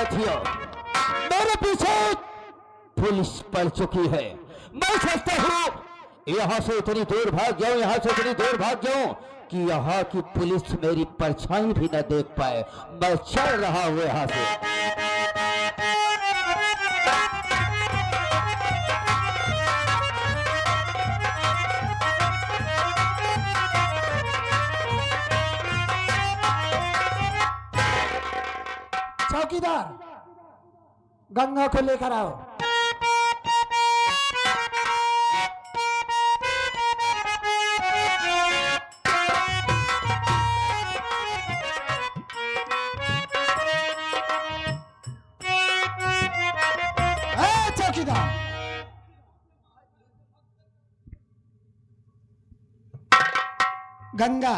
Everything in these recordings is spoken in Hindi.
साथियों, मेरे पीछे पुलिस पड़ चुकी है। मैं सोचता हूँ यहाँ से इतनी दूर भाग जाऊं, यहाँ से इतनी दूर भाग जाऊं कि यहाँ की पुलिस मेरी परछाई भी न देख पाए। मैं चल रहा हूँ यहाँ से। चौकीदार, गंगा को लेकर आओ। चौकीदार, गंगा,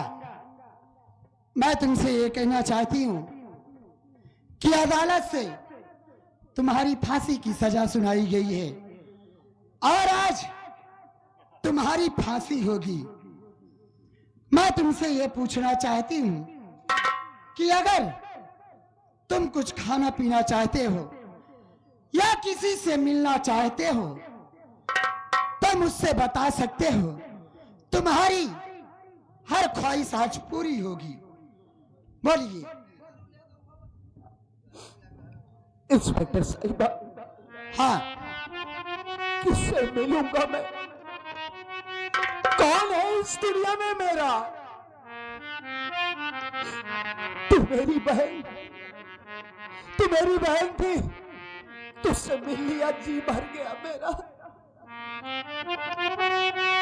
मैं तुमसे ये कहना चाहती हूं कि अदालत से तुम्हारी फांसी की सजा सुनाई गई है और आज तुम्हारी फांसी होगी। मैं तुमसे यह पूछना चाहती हूं कि अगर तुम कुछ खाना पीना चाहते हो या किसी से मिलना चाहते हो तो मुझसे बता सकते हो। तुम्हारी हर ख्वाहिश आज पूरी होगी। बोलिए। इंस्पेक्टर साहिबा, हाँ, किससे मिलूंगा मैं? कौन है इस दुनिया में मेरा? तू मेरी बहन थी, तुझसे मिल लिया, जी भर गया मेरा।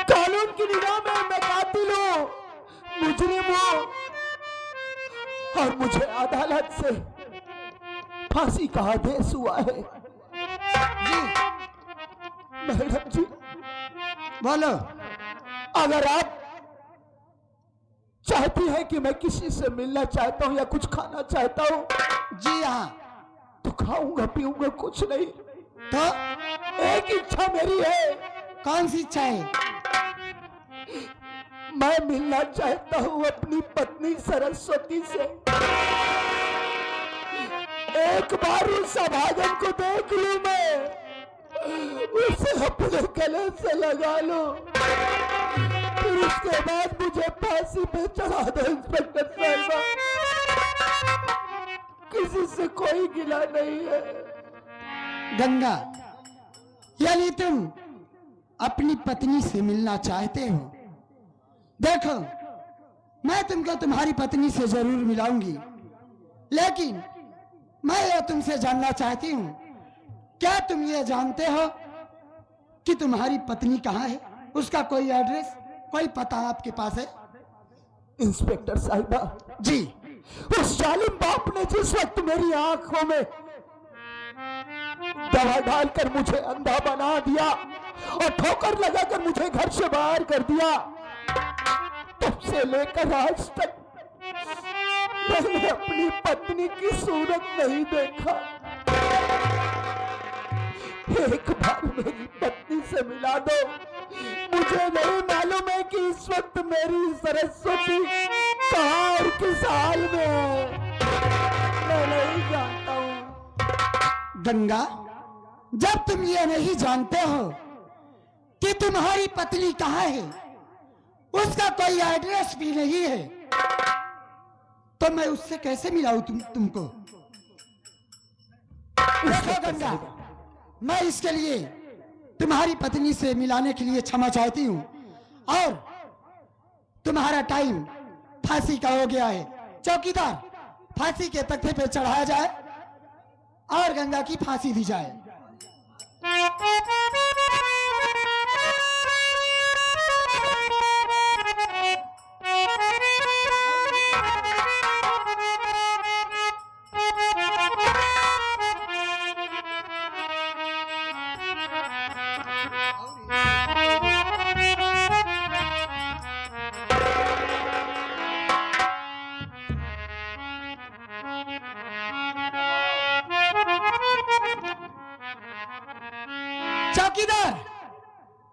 कानून की निगाह में मैं कातिल हूं, मुजरिम हूं और मुझे अदालत से फांसी का आदेश हुआ है। जी मैडम जी, बोलो। अगर आप चाहती हैं कि मैं किसी से मिलना चाहता हूं या कुछ खाना चाहता हूं, जी हाँ, तो खाऊंगा पीऊंगा, कुछ नहीं। तो एक इच्छा मेरी है। कौन सी इच्छा है? मैं मिलना चाहता हूं अपनी पत्नी सरस्वती से। एक बार उस अभागन को देख लूं, मैं उसे अपने गले से लगा लूं, फिर उसके बाद मुझे फांसी पे चढ़ा दो। इंस्पेक्टर साहिबा, किसी से कोई गिला नहीं है। गंगा, यानी तुम अपनी पत्नी से मिलना चाहते हो? देखो, मैं तुमको तुम्हारी पत्नी से जरूर मिलाऊंगी, लेकिन मैं यह तुमसे जानना चाहती हूँ, क्या तुम ये जानते हो कि तुम्हारी पत्नी कहाँ है? उसका कोई एड्रेस, कोई पता आपके पास है? इंस्पेक्टर साहिबा जी, उस जालिम बाप ने जिस वक्त मेरी आंखों में दवा डालकर मुझे अंधा बना दिया और ठोकर लगाकर मुझे घर से बाहर कर दिया, तब से लेकर आज तक मैंने अपनी पत्नी की सूरत नहीं देखा। एक बार मेरी पत्नी से मिला दो। मुझे नहीं मालूम है कि इस वक्त मेरी सरस्वती कहाँ और किस हाल में है, मैं नहीं जानता हूँ। गंगा, जब तुम ये नहीं जानते हो कि तुम्हारी पत्नी कहाँ है, उसका कोई एड्रेस भी नहीं है, तो मैं उससे कैसे मिलाऊं तुमको? देखो गंगा, मैं इसके लिए तुम्हारी पत्नी से मिलाने के लिए क्षमा चाहती हूँ और तुम्हारा टाइम फांसी का हो गया है। चौकीदार, फांसी के तख्ते पे चढ़ाया जाए और गंगा की फांसी दी जाए। चौकीदार,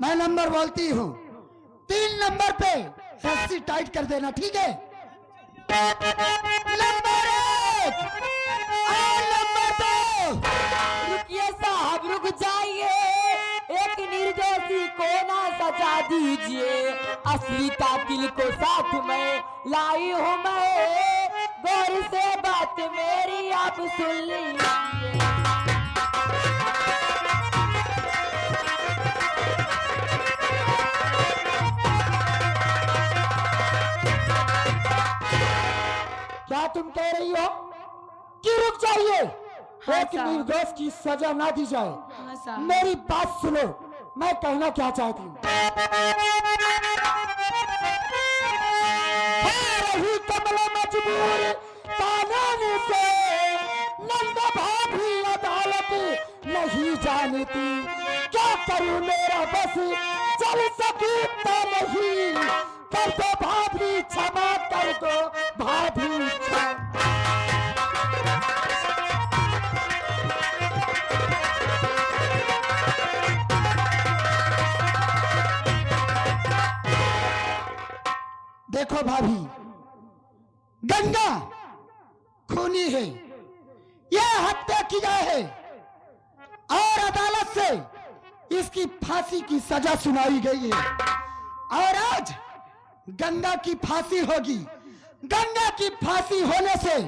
मैं नंबर बोलती हूँ, 3 नंबर पे रस्सी टाइट कर देना, ठीक है? नंबर 1 और नंबर 2। दीजिए, असली कातिल को साथ में लाई हूँ मैं, गौर से बात मेरी आप सुन लीजिए। क्या तुम कह रही हो कि रुक जाइए, हाँ, एक साहब। निर्दोष की सजा ना दी जाए? हाँ साहब। मेरी बात सुनो, मैं कहना क्या चाहती हूँ। रही कमल मजबूर कानून से, नंदा भाभी अदालत नहीं जानती, क्या करूँ मेरा बस चल सकी तो नहीं, कर दो भाभी क्षमा, कर दो भाभी क्षमा। देखो भाभी, गंगा खूनी है, यह हत्या किया है और अदालत से इसकी फांसी की सजा सुनाई गई है, और आज गंगा की फांसी होगी। गंगा की फांसी होने से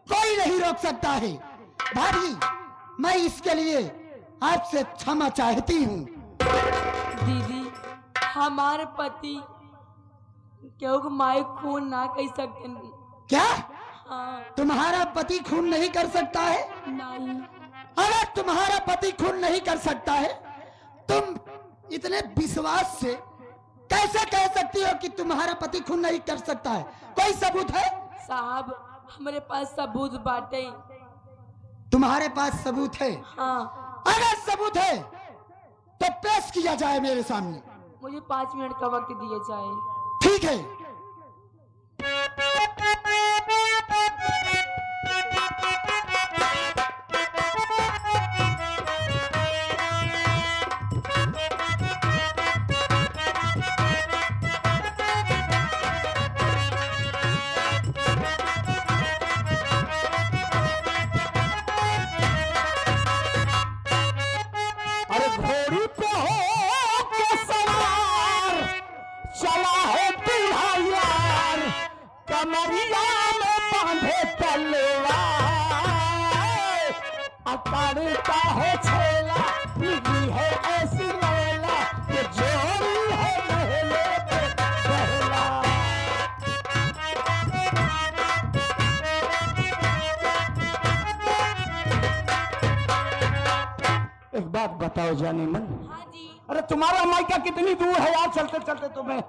कोई नहीं रोक सकता है। भाभी, मैं इसके लिए आपसे क्षमा चाहती हूँ। दीदी, हमारे पति क्यों माई खून ना कह सकते? क्या हाँ, तुम्हारा पति खून नहीं कर सकता है? नहीं। अगर तुम्हारा पति खून नहीं कर सकता है, तुम इतने विश्वास से कैसे कह सकती हो कि तुम्हारा पति खून नहीं कर सकता है? कोई सबूत है? साहब, हमारे पास सबूत बाटे। तुम्हारे पास सबूत है? हाँ, अगर सबूत है तो पेश किया जाए मेरे सामने। मुझे 5 मिनट का वक्त दिया जाए। ठीक है। अरे घोड़ी पे हो के सवार चला है दूल्हा यार, कमरिया में बांधे तलवार, अतारता है छेला, निजी है ऐसी लैला, ये जोड़ी है महले पे पहला। एक बात बताओ जाने मन, हाँ जी। अरे तुम्हारा मायका कितनी दूर है यार? चलते चलते तो मैं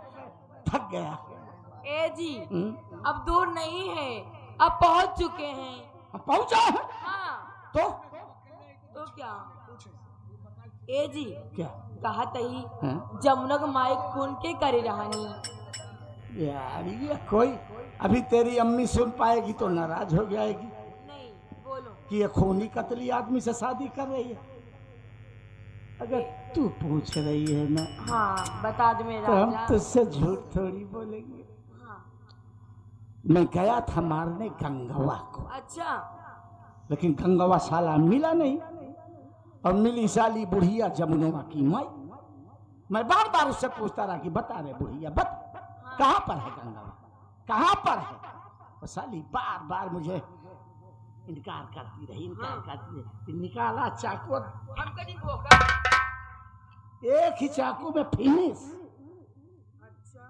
थक गया। ए जी, अब दूर नहीं है, अब पहुंच चुके हैं। अब पहुंचा है हाँ, तो क्या? ए जी, क्या कहा तही हैं? जमुना को माई खून के करे रहानी। यार ये कोई अभी तेरी अम्मी सुन पाएगी तो नाराज हो जाएगी नहीं, बोलो। कि ये खूनी कतली आदमी से शादी कर रही है। अगर तू पूछ रही है ना हाँ, बता दो मेरा तो हम राजा। तुझसे झूठ थोड़ी बोलेंगे। हाँ, मैं गया था मारने गंगवा को, अच्छा। लेकिन गंगवा साला मिला नहीं, और मिली साली बुढ़िया जमुनवा की माई। मैं बार बार उससे पूछता रहा कि बता रहे बुढ़िया, कहाँ पर है गंगवा, कहाँ पर है? और साली बार बार मुझे इनकार करती रही, इनकार करती रही। निकाला चाकू और हम कहीं होगा। एक ही चाकू में फिनिश। अच्छा।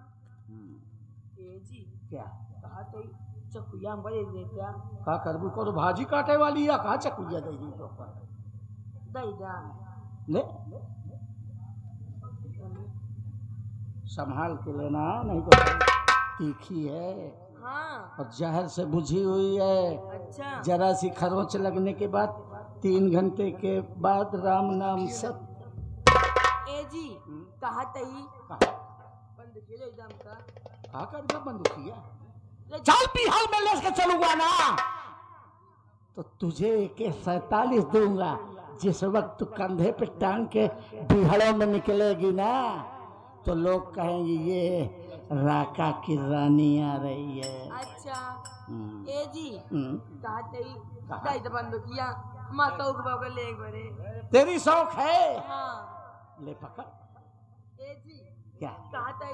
ए जी, क्या कहा तही चकुया हम बड़े दे क्या? का करबू को? तो भाजी काटे वाली या कहा चकुया दे दी तो पर दई जा। ले संभाल के लेना, नहीं तो तीखी है हाँ, और जहर से बुझी हुई है। अच्छा। जरा सी खरोंच लगने के बाद 3 घंटे के बाद राम नाम सब। ए जी, कहा तही कहा बंद खेलो एकदम का। कर दो बंदूकिया, चल बिहार में लेके चलूंगा ना तो तुझे AK-47 दूंगा। जिस वक्त तू कंधे पे टांग के बिहड़ों में निकलेगी ना तो लोग कहेंगे ये राका की रानी आ रही है। अच्छा। ए जी, हम्म। कहा तही कहा? दई तो बंद किया माता को बाबा ले एक बड़े। तेरी शौक है, हाँ। ले पकड़। ए जी, क्या कहा ताई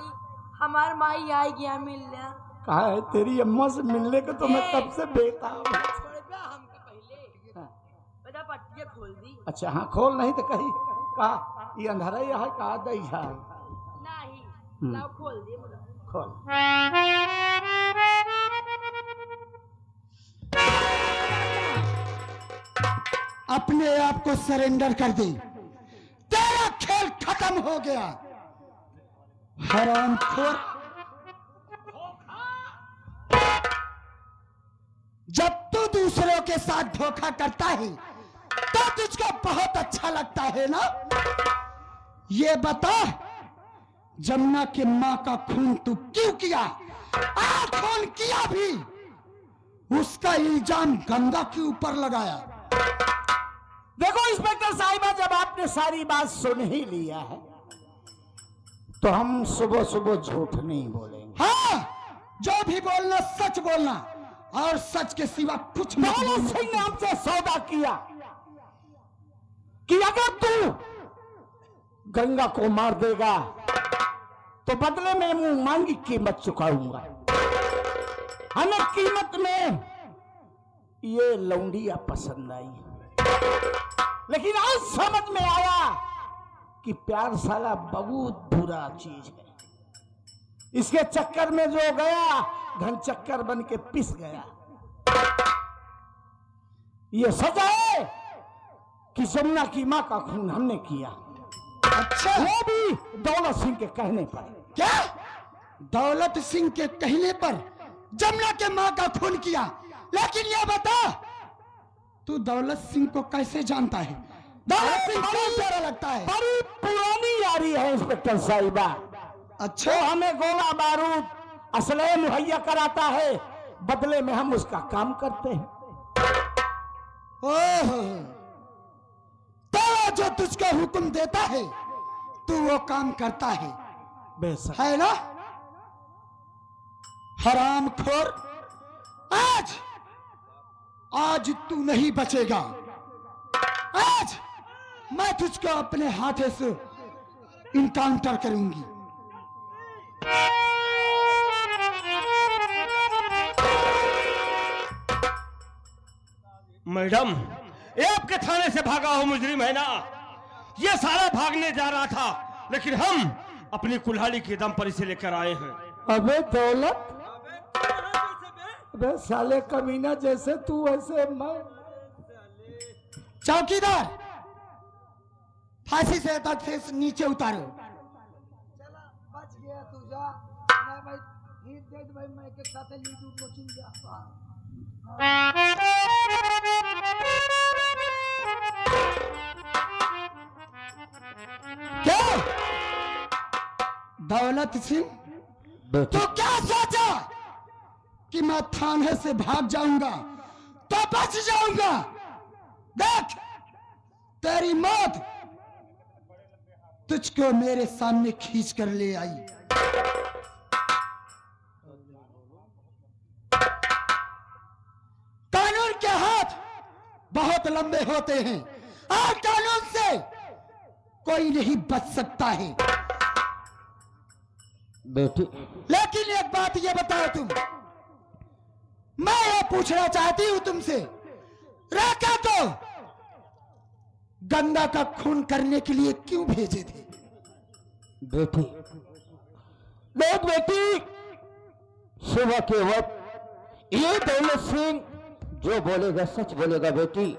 हमार माई आई गया मिलने। कहा है तेरी अम्मा से मिलने को तो मैं कब से बेताब हूं। छोड़ बे हमके पहले हाँ। बता पट्टिया खोल दी। अच्छा हाँ खोल नहीं तो कही कहा ये अंधारा ही है कहा दई है नहीं लाओ खोल दे मुझे। खोल अपने आप को सरेंडर कर दे, तेरा खेल खत्म हो गया। हरामखोर, जब तू दूसरों के साथ धोखा करता है तो तुझको बहुत अच्छा लगता है ना? ये बता, जमुना की मां का खून तू क्यों किया? खून किया भी, उसका इल्जाम गंगा के ऊपर लगाया। देखो इंस्पेक्टर साहिबा, जब आपने सारी बात सुन ही लिया है तो हम सुबह सुबह झूठ नहीं बोलेंगे। हाँ, जो भी बोलना सच बोलना और सच के सिवा कुछ मत दौलत बोलना। सिंह ने हमसे सौदा किया कि अगर तू गंगा को मार देगा तो बदले में मुंह मांगी कीमत चुकाऊंगा। हमें कीमत में ये लौंडिया पसंद आई, लेकिन आज समझ में आया कि प्यार साला बहुत बुरा चीज है। इसके चक्कर में जो गया घन चक्कर बन के पिस गया। ये सजा है कि जमुना की मां का खून हमने किया। अच्छा, वो भी दौलत सिंह के कहने पर। क्या दौलत सिंह के कहने पर जमुना के मां का खून किया? लेकिन ये बता, तू दौलत सिंह को कैसे जानता है? दौलत सिंह कौन प्यारा लगता है? बड़ी पुरानी यारी है इंस्पेक्टर साहिबा। अच्छा, वो हमें गोला बारूद असलहे मुहैया कराता है, बदले में हम उसका काम करते हैं। ओह, तो जो तुझको हुक्म देता है तू वो काम करता है, बेशक है ना? हरामखोर, आज तू नहीं बचेगा। आज मैं तुझको अपने हाथे से इनकाउंटर करूंगी। मैडम, ये आपके थाने से भागा हो मुजरिम है ना? ये सारा भागने जा रहा था, लेकिन हम अपनी कुल्हाड़ी के दम पर इसे लेकर आए हैं। अबे दौलत, अबे साले कमीना, जैसे तू वैसे मैं। चौकीदार, फांसी से तक से नीचे उतारो। बच गया तू जा। मैं भाई हित दे भाई, मैं के साथ लीडू कोचिंग जा। क्या दौलत सिंह, बेटी तो क्या सोचा कि मैं थाने से भाग जाऊंगा तो बच जाऊंगा? देख, तेरी मौत तुझको मेरे सामने खींच कर ले आई। कानून के हाथ बहुत लंबे होते हैं और कानून से कोई नहीं बच सकता है। बेटी लेकिन एक बात ये बताओ तुम, मैं ये पूछना चाहती हूं तुमसे, राका को गंगा का खून करने के लिए क्यों भेजे थे? बेटी देख बेटी, सुबह के वक्त ये दौलत सिंह जो बोलेगा सच बोलेगा बेटी,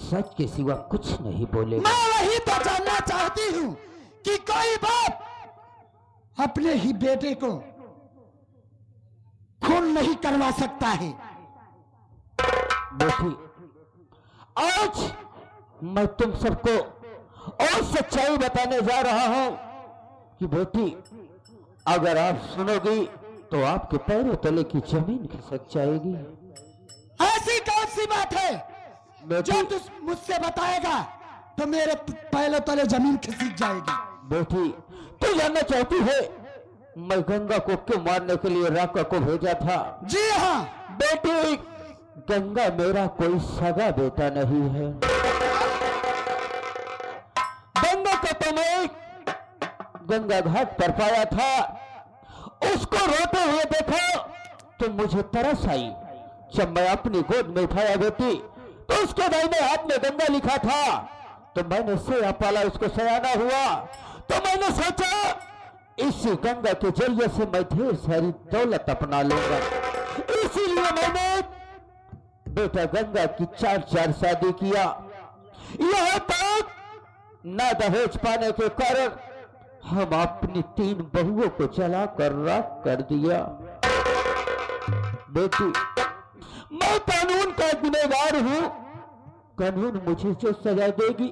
सच के सिवा कुछ नहीं बोलेगा। मैं वही तो जानना चाहती हूं कि कोई बाप अपने ही बेटे को खून नहीं करवा सकता है। बेटी आज मैं तुम सबको और सच्चाई बताने जा रहा हूं कि बेटी अगर आप सुनोगी तो आपके पैरों तले की जमीन खिसक जाएगी। ऐसी कौन सी बात है बेटी जो तू मुझसे बताएगा तो मेरे पैरों तले जमीन खिसक जाएगी? बेटी तू जानना चाहती है मैं गंगा को क्यों मारने के लिए राका को भेजा था? जी हाँ। बेटी गंगा मेरा कोई सगा बेटा नहीं है। गंगा को तो मैं गंगा घाट पर पाया था, उसको रोते हुए देखा तो मुझे तरस आई। जब मैं अपनी गोद में उठाया बेटी तो उसके दाहिने हाथ में गंगा लिखा था, तो मैंने सया पाला, उसको सयाना हुआ। तो मैंने सोचा इसी गंगा के जरिए से मैं ढेर सारी दौलत अपना लूंगा। इसीलिए मैंने बेटा गंगा की 4 शादी किया। यहां तक ना दहेज पाने के कारण हम अपनी 3 बहुओं को जला कर राख कर दिया। बेटी, मैं कानून का गुनहगार हूं। कानून मुझे जो सजा देगी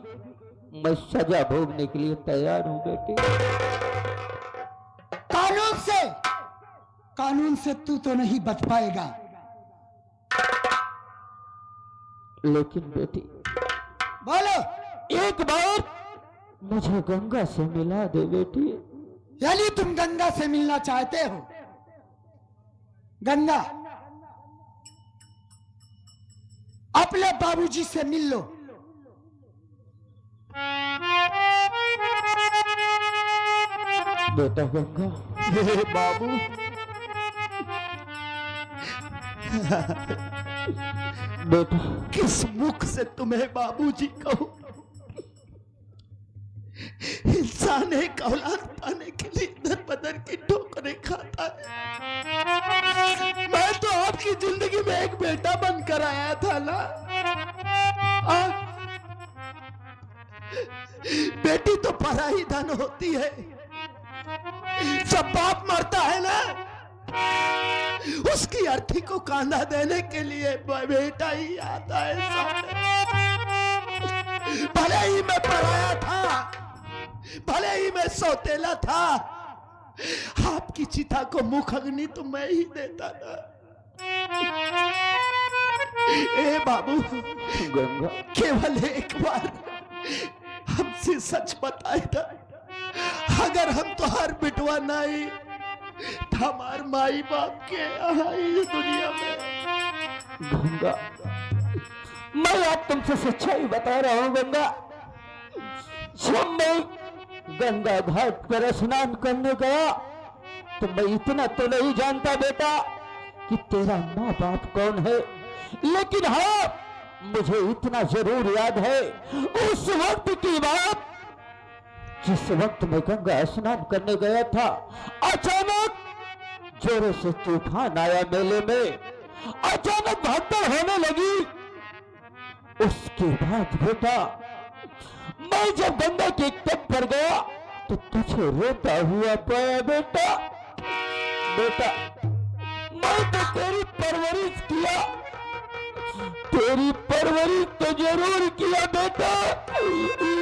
मैं सजा भोगने के लिए तैयार हूं बेटी। कानून से तू तो नहीं बच पाएगा। लेकिन बेटी बोलो, एक बार मुझे गंगा से मिला दे बेटी। यानी तुम गंगा से मिलना चाहते हो? गंगा, अपने बाबूजी से मिल लो। बेटा गंगा, हे बाबू, बेटा किस मुख से तुम्हें बाबूजी कहूं? इंसान एक औलाद पाने के लिए दर बदर की ठोकरें खाता है। मैं तो आपकी जिंदगी में एक बेटा बनकर आया था ना। बेटी तो पराई धन होती है। जब बाप मरता है ना, उसकी अर्थी को कांधा देने के लिए बेटा ही आता है सामने। भले ही मैं पराया था, भले ही मैं सौतेला था, आपकी चिता को मुख अग्नि तो मैं ही देता था। ए बाबू गंगा, केवल एक बार हमसे सच बताए था। अगर हम तो हर बिटवा नहीं तो हमार माई बाप के यहाँ इस दुनिया में। गंगा, मैं आज तुमसे सच्चाई बता रहा हूं गंगा। जब मैं गंगा घाट पर स्नान करने गया तो मैं इतना तो नहीं जानता बेटा कि तेरा माँ बाप कौन है, लेकिन हाँ मुझे इतना जरूर याद है उस वक्त की बात जिस वक्त मैं गंगा स्नान करने गया था। अचानक जोरों से तूफान आया मेले में, अचानक भगदड़ होने लगी। उसके बाद बेटा मैं जब गंगा के तट पर गया तो तुझे रोता हुआ पाया बेटा। बेटा मैं तो तेरी परवरिश किया, तेरी परवरिश तो जरूर किया बेटा,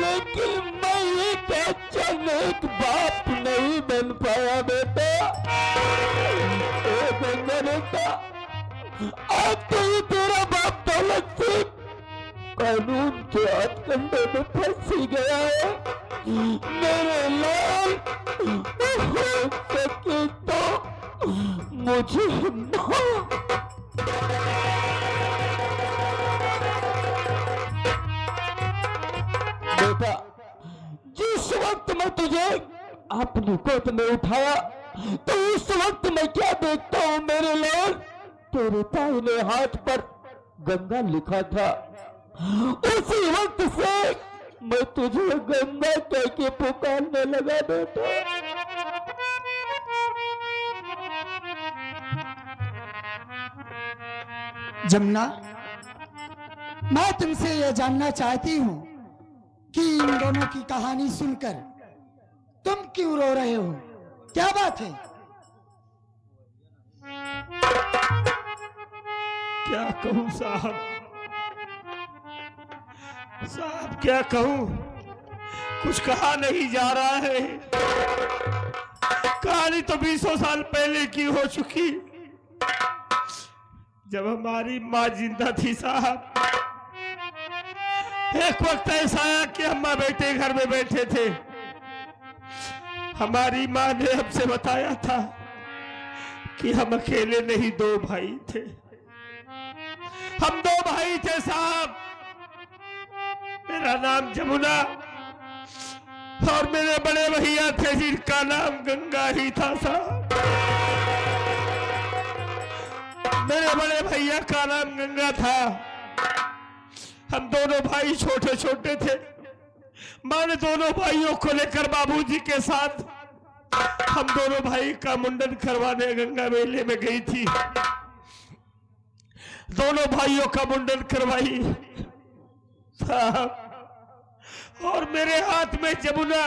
लेकिन मैं एक अच्छा नेक बाप नहीं बन पाया बेटा। ए गंगा बेटा, आज तो ये तेरा बाप दौलत से कानून के हथकंडे में फंसी गया है। मेरे लाल, हो सके तो मुझे बेटा, जिस वक्त मैं तुझे अपनी गोद में उठाया तो उस वक्त मैं क्या देखता हूं मेरे लाल, तेरे दाहिने हाथ पर गंगा लिखा था। उसी वक्त से मैं तुझे गंगा कह के पुकारने लगा बेटा। जमुना, मैं तुमसे यह जानना चाहती हूँ कि इन दोनों की कहानी सुनकर तुम क्यों रो रहे हो? क्या बात है? क्या कहूं साहब, साहब क्या कहूं, कुछ कहा नहीं जा रहा है। कहानी तो 20 साल पहले की हो चुकी, जब हमारी माँ जिंदा थी साहब। एक वक्त ऐसा आया कि अम्मा बेटे घर में बैठे थे। हमारी माँ ने हमसे बताया था कि हम अकेले नहीं, 2 भाई थे। हम 2 भाई थे साहब। मेरा नाम जमुना और मेरे बड़े भैया थे जिनका नाम गंगा ही था साहब। मेरे बड़े भैया का नाम गंगा था। हम दोनों भाई छोटे छोटे थे। मैंने दोनों भाइयों को लेकर बाबूजी के साथ हम दोनों भाई का मुंडन करवाने गंगा मेले में गई थी। दोनों भाइयों का मुंडन करवाई साहब, और मेरे हाथ में जमुना,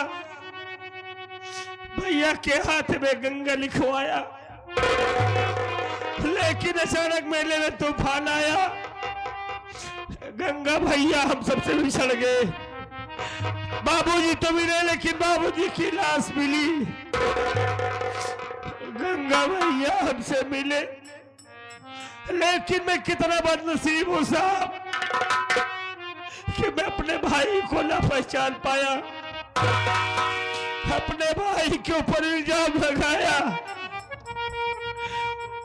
भैया के हाथ में गंगा लिखवाया। लेकिन अचानक मेले में तूफान आया, गंगा भैया हम सबसे बिछड़ गए। बाबूजी तो मिले लेकिन बाबूजी की लाश मिली। गंगा भैया हमसे मिले, लेकिन मैं कितना बदनसीब हूं साहब कि मैं अपने भाई को ना पहचान पाया। अपने भाई के ऊपर इल्जाम लगाया।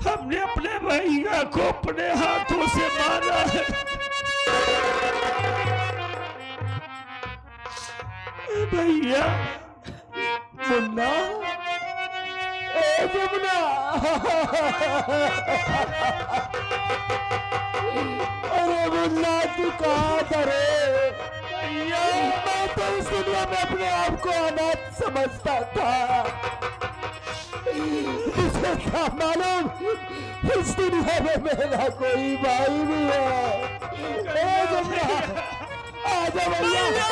हमने अपने भैया को अपने हाथों से मारा है। भैया, मुन्ना, ए मुन्ना, अरे मुन्ना तू कहाँ था रे? भैया मैं तो इस दुनिया में अपने आप को अनाथ समझता था। तुझे क्या मालूम, इस दुनिया में मेरा कोई भाई भी है। ए मुन्ना, आजा भैया।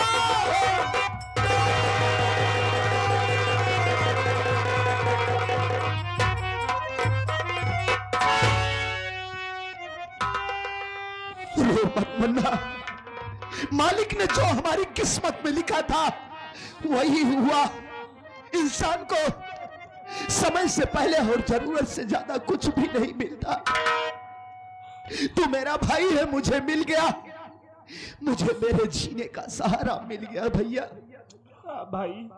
मुन्ना, मालिक ने जो हमारी किस्मत में लिखा था वही हुआ। इंसान को समय से पहले और जरूरत से ज्यादा कुछ भी नहीं मिलता। तू मेरा भाई है, मुझे मिल गया, मुझे मेरे जीने का सहारा मिल गया भैया। भाई,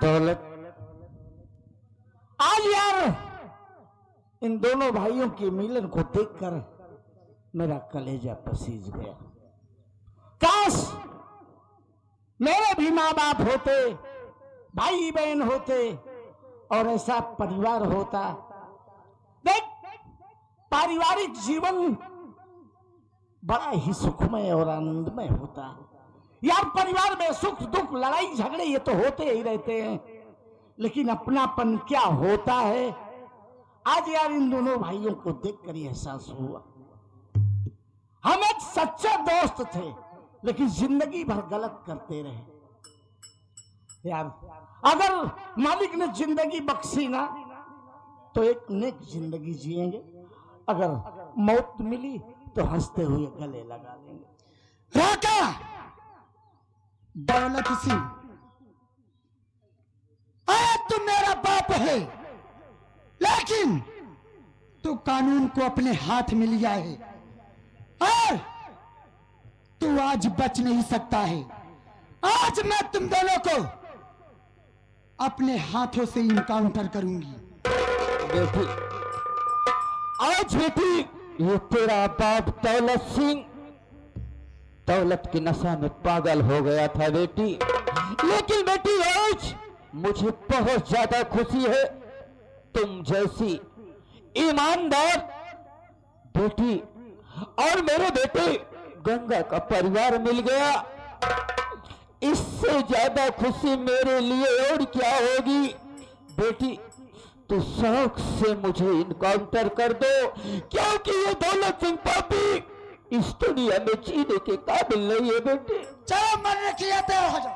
दौलत, आज यार इन दोनों भाइयों के मिलन को देखकर मेरा कलेजा पसीज गया। काश मेरे भी माँ बाप होते, भाई बहन होते और ऐसा परिवार होता। देख, पारिवारिक जीवन बड़ा ही सुखमय और आनंदमय होता। यार परिवार में सुख दुख लड़ाई झगड़े ये तो होते ही रहते हैं, लेकिन अपनापन क्या होता है आज यार इन दोनों भाइयों को देखकर ये एहसास हुआ। हम एक सच्चे दोस्त थे, लेकिन जिंदगी भर गलत करते रहे। यार अगर मालिक ने जिंदगी बख्शी ना तो एक नेक जिंदगी जिएंगे, अगर मौत मिली तो हंसते हुए गले लगा लेंगे। राका दौलत सिंह, तू मेरा बाप है, लेकिन तू कानून को अपने हाथ में लिया है और तू आज बच नहीं सकता है। आज मैं तुम दोनों को अपने हाथों से इनकाउंटर करूंगी। बेटी, आज बेटी ये तेरा बाप दौलत सिंह दौलत की नशा में पागल हो गया था बेटी, लेकिन बेटी आज मुझे बहुत ज्यादा खुशी है तुम जैसी ईमानदार बेटी और मेरे बेटे गंगा का परिवार मिल गया। इससे ज्यादा खुशी मेरे लिए और क्या होगी। बेटी तू शौक से मुझे इनकाउंटर कर दो, क्योंकि ये दौलत सिंह पापी इस दुनिया में जीने के काबिल नहीं है। बेटी चलो मरने के लिए तैयार हो जाओ।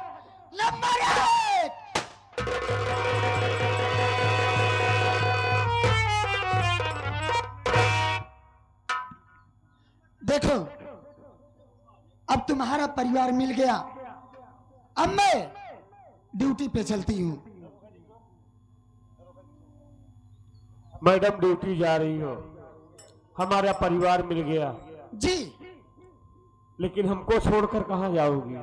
नंबर 1 देखो, अब तुम्हारा परिवार मिल गया। अब मैं ड्यूटी पे चलती हूँ। मैडम ड्यूटी जा रही हो, हमारा परिवार मिल गया, जी। लेकिन हमको छोड़कर कहाँ जाओगी?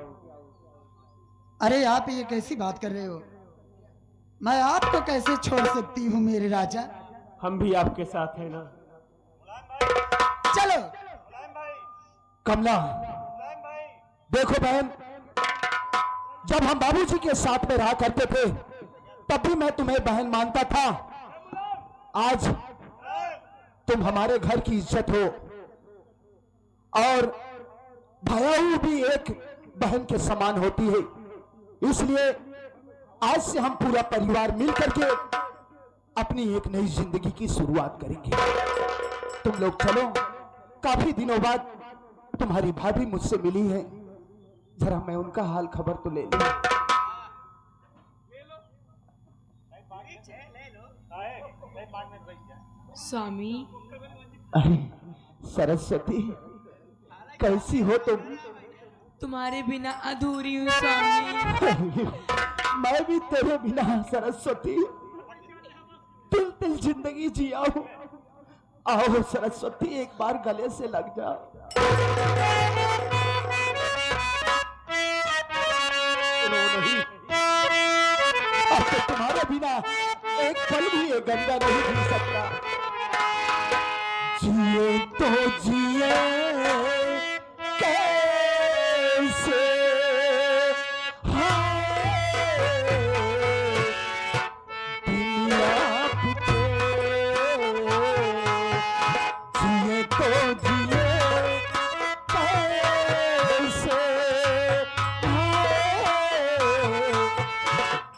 अरे आप ये कैसी बात कर रहे हो? मैं आपको कैसे छोड़ सकती हूँ मेरे राजा? हम भी आपके साथ हैं ना। चलो कमला, देखो बहन, जब हम बाबूजी के साथ में रहा करते थे तब भी मैं तुम्हें बहन मानता था। आज तुम हमारे घर की इज्जत हो और भयाऊ भी एक बहन के समान होती है, इसलिए आज से हम पूरा परिवार मिल करके अपनी एक नई जिंदगी की शुरुआत करेंगे। तुम लोग चलो, काफी दिनों बाद तुम्हारी भाभी मुझसे मिली है, जरा मैं उनका हाल खबर तो ले लूं। स्वामी, अरे सरस्वती, कैसी हो तुम? तुम्हारे बिना अधूरी हूँ स्वामी। मैं भी तेरे बिना सरस्वती तिल तिल जिंदगी जिया हूं। आओ सरस्वती, एक बार गले से लग जाओ। रो नहीं, अब तो तुम्हारे बिना एक पल भी ये गंगा नहीं जी सकता। जिए तो जिए कैसे, दुनिया पिटे, जिए तो जिए कैसे,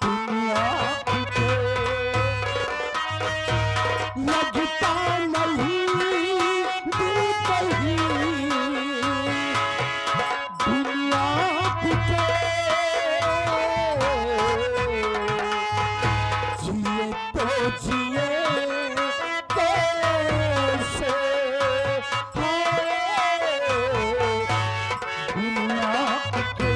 दुनिया पिटे, लगता नहीं दिल कहीं, दुनिया पिटे, जिए तो जिए कैसे, दुनिया पिटे।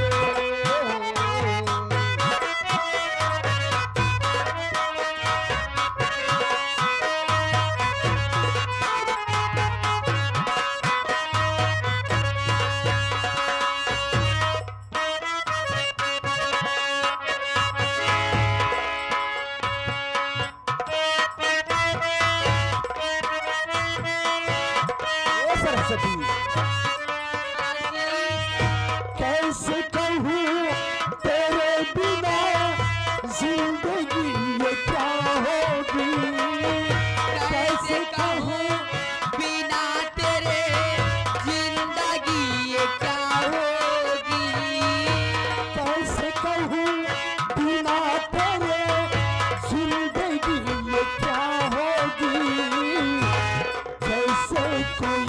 ओ सरस्वती, कैसे कहूँ तेरे बिना जिंदगी ये क्या होगी, कैसे कहूँ बिना तेरे जिंदगी ये क्या होगी, कैसे कहूँ बिना तेरे जिंदगी ये क्या होगी, जैसे कोई